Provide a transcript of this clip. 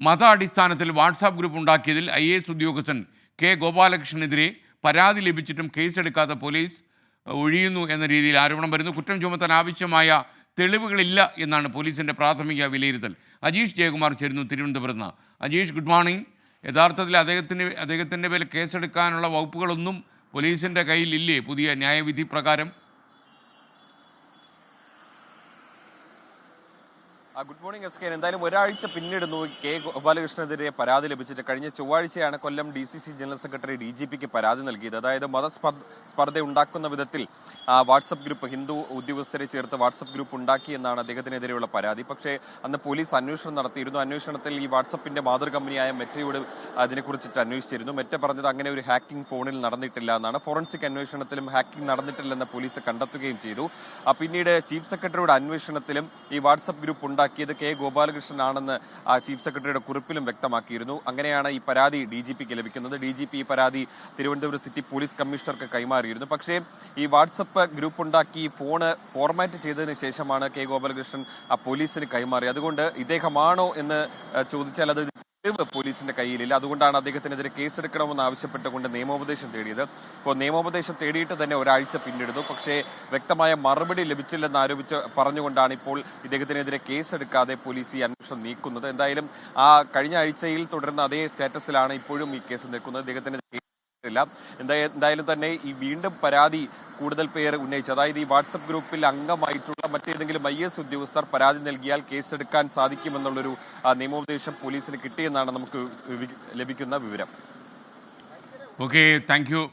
മത അടിസ്ഥാനത്തിൽ WhatsApp group ഉണ്ടാക്കിയതിൽ IAS ഉദ്യോഗസ്ഥൻ കെ ഗോപാലകൃഷ്ണനെതിരെ പരാതി ലഭിച്ചിട്ടും കേസെടുക്കാത്ത പോലീസ് ഒഴിയുന്നു എന്ന രീതിയിൽ ആരോപണം വരുന്നു. കുറ്റം ചുമത്താൻ ആവശ്യമായ തെളിവുകളില്ല എന്നാണ് പോലീസിൻ്റെ പ്രാഥമിക വിലയിരുത്തൽ. അജീഷ് ജയകുമാർ ചേരുന്നു തിരുവനന്തപുരത്ത് നിന്ന്. Ajeesh, good morning. യഥാർത്ഥത്തിൽ അദ്ദേഹത്തിൻ്റെ പേരിൽ കേസെടുക്കാനുള്ള വകുപ്പുകളൊന്നും പോലീസിൻ്റെ കയ്യിലില്ലേ പുതിയ ന്യായവിധി പ്രകാരം? Good morning SK. എന്തായാലും ഒരാഴ്ച പിന്നിടുന്നു കെ ഗോപാലകൃഷ്ണനെതിരെ പരാതി ലഭിച്ചിട്ട്. കഴിഞ്ഞ ചൊവ്വാഴ്ചയാണ് കൊല്ലം DCC ജനറൽ സെക്രട്ടറി DGPക്ക് പരാതി നൽകിയത്. അതായത് മതസ്പർദ്ധ ഉണ്ടാക്കുന്ന വിധത്തിൽ വാട്സപ്പ് ഗ്രൂപ്പ്, ഹിന്ദു ഉദ്യോഗസ്ഥരെ ചേർത്ത് വാട്സപ്പ് ഗ്രൂപ്പ് ഉണ്ടാക്കി എന്നാണ് അദ്ദേഹത്തിനെതിരെയുള്ള പരാതി. പക്ഷേ അന്ന് പോലീസ് അന്വേഷണം നടത്തിയിരുന്നു. അന്വേഷണത്തിൽ ഈ വാട്സപ്പിന്റെ മാതൃ കമ്പനിയായ മെറ്റയോട് അതിനെക്കുറിച്ചിട്ട് അന്വേഷിച്ചിരുന്നു. മെറ്റ പറഞ്ഞത് അങ്ങനെ ഒരു ഹാക്കിംഗ് ഫോണിൽ നടന്നിട്ടില്ല എന്നാണ്. ഫോറൻസിക് അന്വേഷണത്തിലും ഹാക്കിംഗ് നടന്നിട്ടില്ലെന്ന് പോലീസ് കണ്ടെത്തുകയും ചെയ്തു. പിന്നീട് ചീഫ് സെക്രട്ടറിയുടെ അന്വേഷണത്തിലും ഈ വാട്സപ്പ് ഗ്രൂപ്പ് ഉണ്ടാക്കിയത് കെ ഗോപാലകൃഷ്ണനാണെന്ന് ചീഫ് സെക്രട്ടറിയുടെ കുറിപ്പിലും വ്യക്തമാക്കിയിരുന്നു. അങ്ങനെയാണ് ഈ പരാതി DGPക്ക് ലഭിക്കുന്നത്. DGP ഈ പരാതി തിരുവനന്തപുരം സിറ്റി പോലീസ് കമ്മീഷണർക്ക് കൈമാറിയിരുന്നു. പക്ഷേ ഈ വാട്സപ്പ് ഗ്രൂപ്പ് ഉണ്ടാക്കി ഫോണ് ഫോർമാറ്റ് ചെയ്തതിന് ശേഷമാണ് കെ ഗോപാലകൃഷ്ണൻ പോലീസിന് കൈമാറി. അതുകൊണ്ട് ഇദ്ദേഹമാണോ എന്ന് ചോദിച്ചാൽ അത് പോലീസിന്റെ കയ്യിലില്ല. അതുകൊണ്ടാണ് അദ്ദേഹത്തിനെതിരെ കേസെടുക്കണമെന്ന് ആവശ്യപ്പെട്ടുകൊണ്ട് നിയമോപദേശം തേടിയത്. ഇപ്പോൾ നിയമോപദേശം തേടിയിട്ട് തന്നെ ഒരാഴ്ച പിന്നിടുന്നു. പക്ഷേ വ്യക്തമായ മറുപടി ലഭിച്ചില്ലെന്ന് പറഞ്ഞുകൊണ്ടാണ് ഇപ്പോൾ ഇദ്ദേഹത്തിനെതിരെ കേസെടുക്കാതെ പോലീസ് ഈ അന്വേഷണം നീക്കുന്നത്. എന്തായാലും കഴിഞ്ഞ ആഴ്ചയിൽ തുടരുന്ന അതേ സ്റ്റാറ്റസിലാണ് ഇപ്പോഴും ഈ കേസ് നിൽക്കുന്നത്. ഇദ്ദേഹത്തിനെതിരെ എന്തായാലും തന്നെ ഈ വീണ്ടും പരാതി കൂടുതൽ പേർ ഉന്നയിച്ചു. അതായത് ഈ വാട്സപ്പ് ഗ്രൂപ്പിൽ അംഗമായിട്ടുള്ള മറ്റേതെങ്കിലും IAS ഉദ്യോഗസ്ഥർ പരാതി നൽകിയാൽ കേസെടുക്കാൻ സാധിക്കുമെന്നുള്ളൊരു നിയമോപദേശം പോലീസിന് കിട്ടിയെന്നാണ് നമുക്ക് ലഭിക്കുന്ന വിവരം. Okay, thank you.